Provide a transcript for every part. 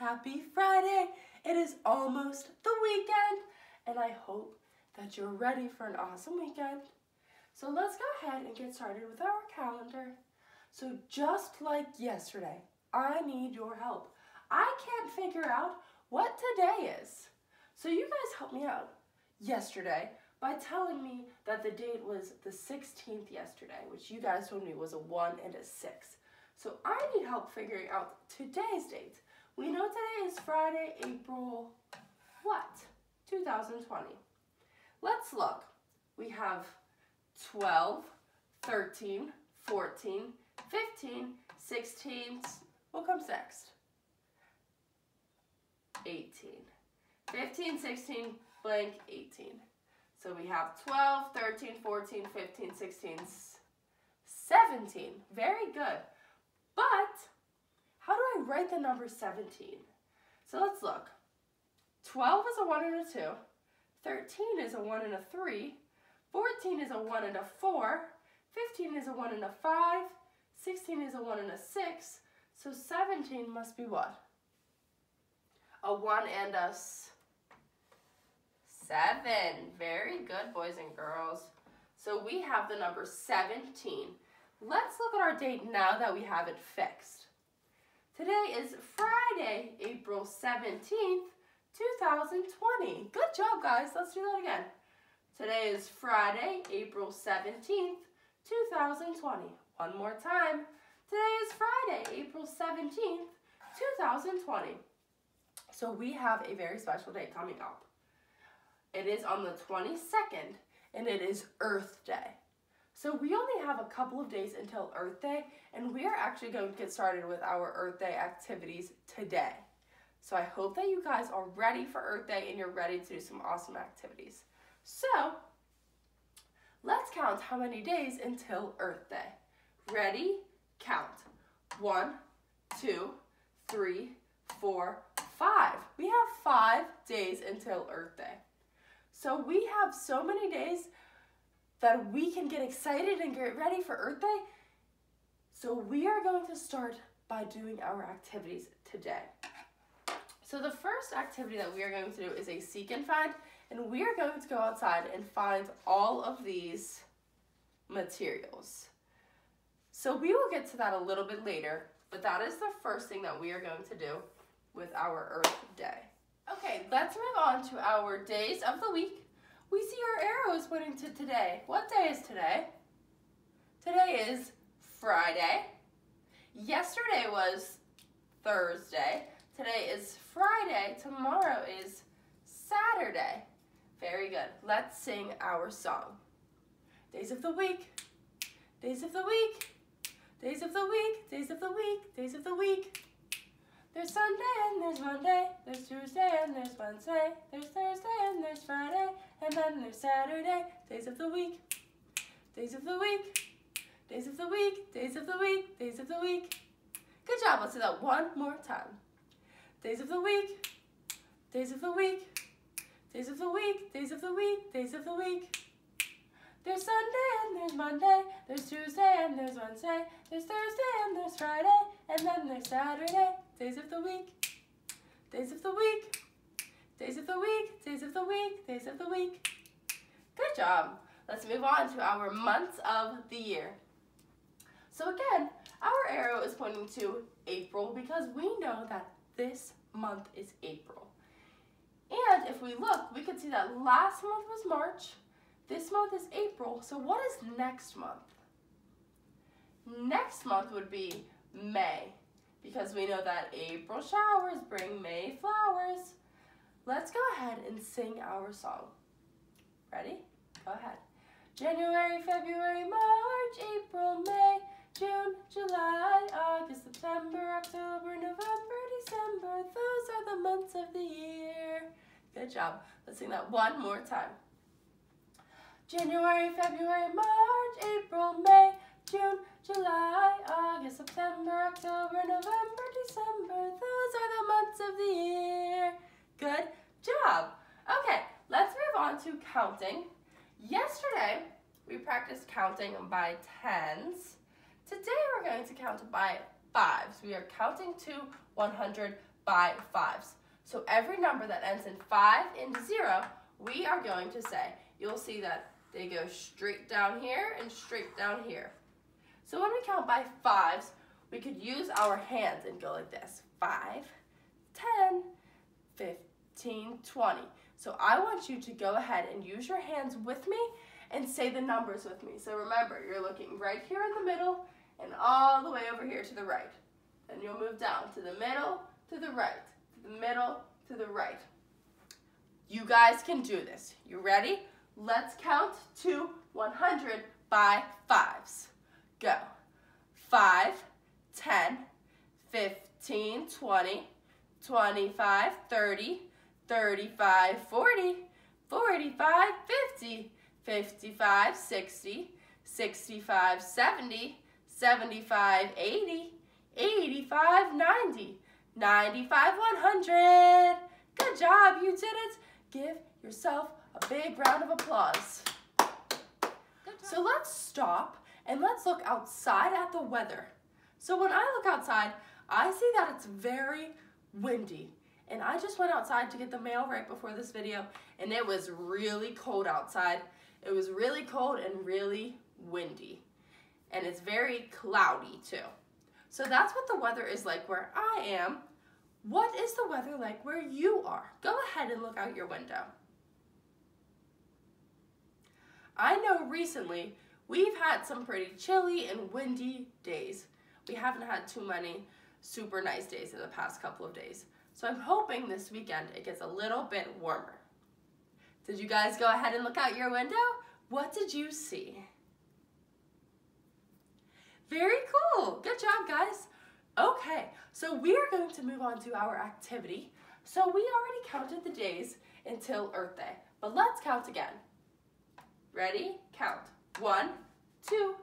happy Friday. It is almost the weekend, and I hope that you're ready for an awesome weekend. So let's go ahead and get started with our calendar. So just like yesterday, I need your help. I can't figure out what today is. So you guys help me out yesterday by telling me that the date was the 16th yesterday, which you guys told me was a 1 and a 6. So I need help figuring out today's date. We know today is Friday, April, what? 2020. Let's look. We have 12, 13, 14, 15, 16, what comes next? 18. 15, 16, blank, 18. So we have 12, 13, 14, 15, 16, 17. Very good. But how do I write the number 17? So let's look. 12 is a 1 and a 2. 13 is a 1 and a 3. 14 is a 1 and a 4. 15 is a 1 and a 5. 16 is a 1 and a 6. So 17 must be what? A 1 and a 7. Very good, boys and girls. So we have the number 17. Let's look at our date now that we have it fixed. Today is Friday, April 17th, 2020. Good job, guys. Let's do that again. Today is Friday, April 17th, 2020. One more time. Today is Friday, April 17th, 2020. So we have a very special day coming up. It is on the 22nd, and it is Earth Day. So we only have a couple of days until Earth Day, and we are actually going to get started with our Earth Day activities today. So I hope that you guys are ready for Earth Day and you're ready to do some awesome activities. So let's count how many days until Earth Day. Ready? Count. 1, 2, 3, 4, 5. We have 5 days until Earth Day. So we have so many days that we can get excited and get ready for Earth Day. So we are going to start by doing our activities today. So the first activity that we are going to do is a seek and find, and we are going to go outside and find all of these materials. So we will get to that a little bit later, but that is the first thing that we are going to do with our Earth Day. Okay, let's move on to our days of the week. We see our arrows pointing to today. What day is today? Today is Friday. Yesterday was Thursday. Today is Friday. Tomorrow is Saturday. Very good. Let's sing our song. Days of the week. Days of the week. Days of the week. Days of the week. Days of the week. There's Sunday and there's Monday, there's Tuesday and there's Wednesday, there's Thursday and there's Friday, and then there's Saturday. Days of the week, days of the week, days of the week, days of the week, days of the week. Good job, let's do that one more time. Days of the week, days of the week, days of the week, days of the week, days of the week. There's Sunday and there's Monday, there's Tuesday and there's Wednesday, there's Thursday and there's Friday, and then there's Saturday. Days of the week, days of the week, days of the week, days of the week, days of the week. Good job. Let's move on to our months of the year. So again, our arrow is pointing to April because we know that this month is April. And if we look, we can see that last month was March. This month is April. So what is next month? Next month would be May, because we know that April showers bring May flowers. Let's go ahead and sing our song. Ready? Go ahead. January, February, March, April, May, June, July, August, September, October, November, December. Those are the months of the year. Good job. Let's sing that one more time. January, February, March, April, May, June, July, August, September, October, November, December. Those are the months of the year. Good job. Okay, let's move on to counting. Yesterday, we practiced counting by tens. Today, we're going to count by fives. We are counting to 100 by 5s. So every number that ends in 5 and 0, we are going to say, you'll see that they go straight down here and straight down here. So when we count by 5s, we could use our hands and go like this. 5, 10, 15, 20. So I want you to go ahead and use your hands with me and say the numbers with me. So remember, you're looking right here in the middle and all the way over here to the right. And you'll move down to the middle, to the right, to the middle, to the right. You guys can do this. You ready? Let's count to 100 by 5s. Go. 5, 10, 15, 20, 25, 30, 35, 40, 45, 50, 55, 60, 65, 70, 75, 80, 85, 90, 95, 100. Good job, you did it. Give yourself a big round of applause. So let's stop and let's look outside at the weather. So when I look outside, I see that it's very windy. And I just went outside to get the mail right before this video, and it was really cold outside. It was really cold and really windy. And it's very cloudy too. So that's what the weather is like where I am. What is the weather like where you are? Go ahead and look out your window. I know recently we've had some pretty chilly and windy days. We haven't had too many super nice days in the past couple of days. So I'm hoping this weekend it gets a little bit warmer. Did you guys go ahead and look out your window? What did you see? Very cool. Good job, guys. Okay, so we are going to move on to our activity. So we already counted the days until Earth Day, but let's count again. Ready? Count. 1, 2,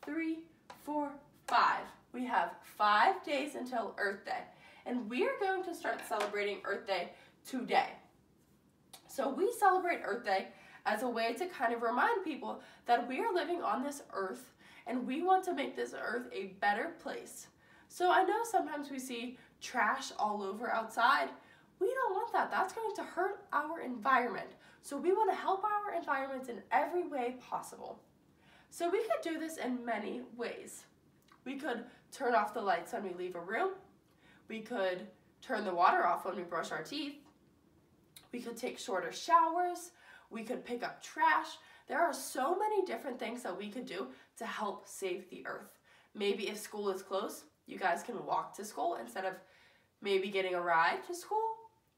3, 4, 5. We have 5 days until Earth Day, and we are going to start celebrating Earth Day today. So we celebrate Earth Day as a way to kind of remind people that we are living on this earth and we want to make this earth a better place. So I know sometimes we see trash all over outside. We don't want that. That's going to hurt our environment. So we want to help our environment in every way possible. So we could do this in many ways. We could turn off the lights when we leave a room. We could turn the water off when we brush our teeth. We could take shorter showers. We could pick up trash. There are so many different things that we could do to help save the earth. Maybe if school is closed, you guys can walk to school instead of maybe getting a ride to school.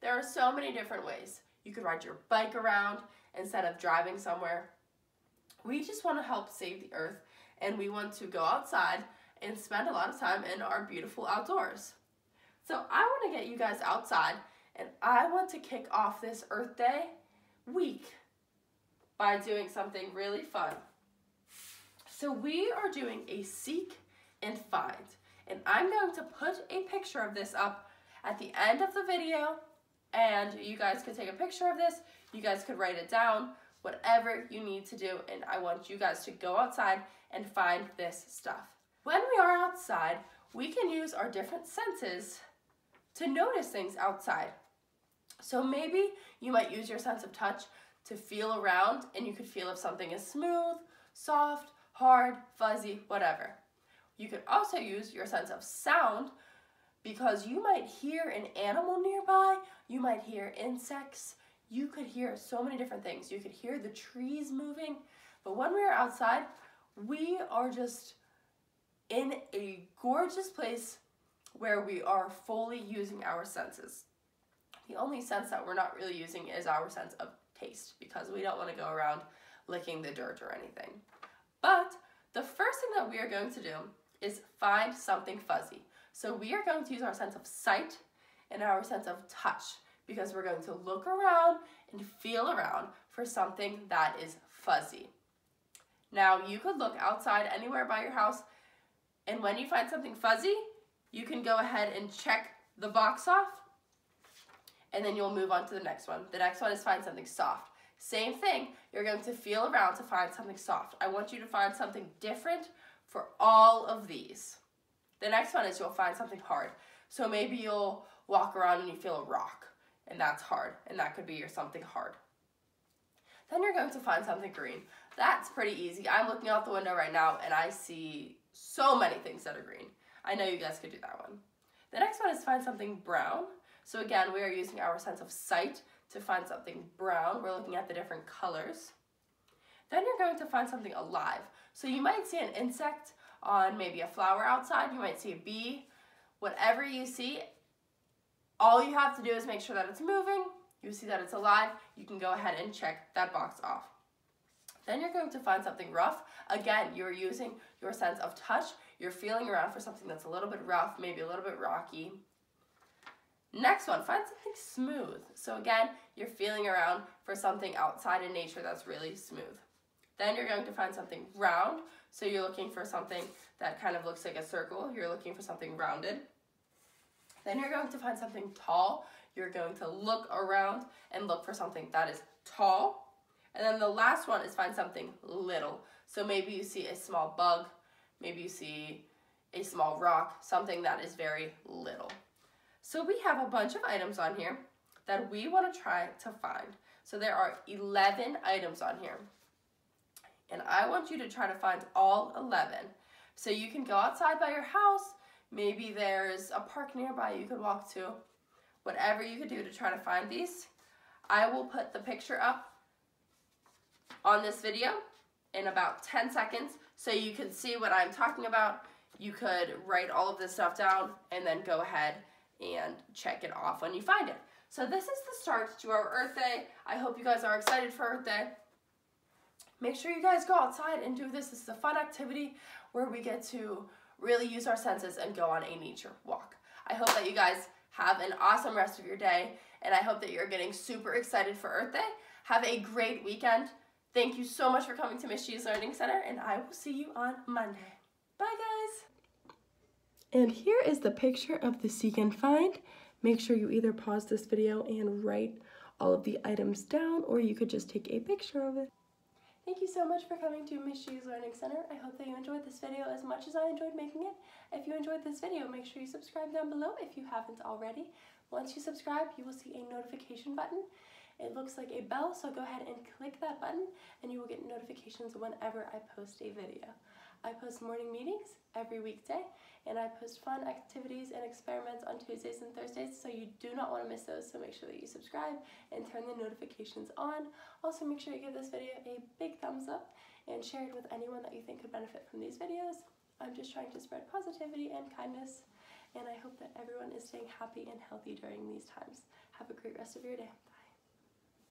There are so many different ways. You could ride your bike around instead of driving somewhere. We just want to help save the earth, and we want to go outside and spend a lot of time in our beautiful outdoors. So I want to get you guys outside, and I want to kick off this Earth Day week by doing something really fun. So we are doing a seek and find, and I'm going to put a picture of this up at the end of the video, and you guys could take a picture of this, you guys could write it down, whatever you need to do, and I want you guys to go outside and find this stuff. When we are outside, we can use our different senses to notice things outside. So maybe you might use your sense of touch to feel around, and you could feel if something is smooth, soft, hard, fuzzy, whatever. You could also use your sense of sound, because you might hear an animal nearby, you might hear insects, you could hear so many different things. You could hear the trees moving, but when we are outside, we are just in a gorgeous place where we are fully using our senses. The only sense that we're not really using is our sense of taste, because we don't want to go around licking the dirt or anything. But the first thing that we are going to do is find something fuzzy. So we are going to use our sense of sight and our sense of touch, because we're going to look around and feel around for something that is fuzzy. Now you could look outside anywhere by your house, and when you find something fuzzy, you can go ahead and check the box off, and then you'll move on to the next one. The next one is find something soft. Same thing, you're going to feel around to find something soft. I want you to find something different for all of these. The next one is you'll find something hard. So maybe you'll walk around and you feel a rock, and that's hard, and that could be your something hard. Then you're going to find something green. That's pretty easy. I'm looking out the window right now and I see so many things that are green. I know you guys could do that one. The next one is find something brown. So again, we are using our sense of sight to find something brown. We're looking at the different colors. Then you're going to find something alive. So you might see an insect on maybe a flower outside. You might see a bee. Whatever you see, all you have to do is make sure that it's moving. You see that it's alive. You can go ahead and check that box off. Then you're going to find something rough. Again, you're using your sense of touch. You're feeling around for something that's a little bit rough, maybe a little bit rocky. Next one, find something smooth. So again, you're feeling around for something outside in nature that's really smooth. Then you're going to find something round. So you're looking for something that kind of looks like a circle. You're looking for something rounded. Then you're going to find something tall. You're going to look around and look for something that is tall. And then the last one is find something little. So maybe you see a small bug, maybe you see a small rock, something that is very little. So we have a bunch of items on here that we want to try to find. So there are 11 items on here. And I want you to try to find all 11. So you can go outside by your house, maybe there's a park nearby you could walk to. Whatever you could do to try to find these. I will put the picture up on this video in about 10 seconds so you can see what I'm talking about. You could write all of this stuff down and then go ahead and check it off when you find it. So this is the start to our Earth Day. I hope you guys are excited for Earth Day. Make sure you guys go outside and do this. This is a fun activity where we get to really use our senses and go on a nature walk. I hope that you guys have an awesome rest of your day, and I hope that you're getting super excited for Earth Day. Have a great weekend. Thank you so much for coming to Miss G's Learning Center, and I will see you on Monday. Bye, guys. And here is the picture of the seek and find. Make sure you either pause this video and write all of the items down, or you could just take a picture of it. Thank you so much for coming to Miss G's Learning Center. I hope that you enjoyed this video as much as I enjoyed making it. If you enjoyed this video, make sure you subscribe down below if you haven't already. Once you subscribe, you will see a notification button. It looks like a bell, so go ahead and click that button and you will get notifications whenever I post a video. I post morning meetings every weekday, and I post fun activities and experiments on Tuesdays and Thursdays, so you do not want to miss those. So make sure that you subscribe and turn the notifications on. Also, make sure you give this video a big thumbs up and share it with anyone that you think could benefit from these videos. I'm just trying to spread positivity and kindness, and I hope that everyone is staying happy and healthy during these times. Have a great rest of your day. Bye.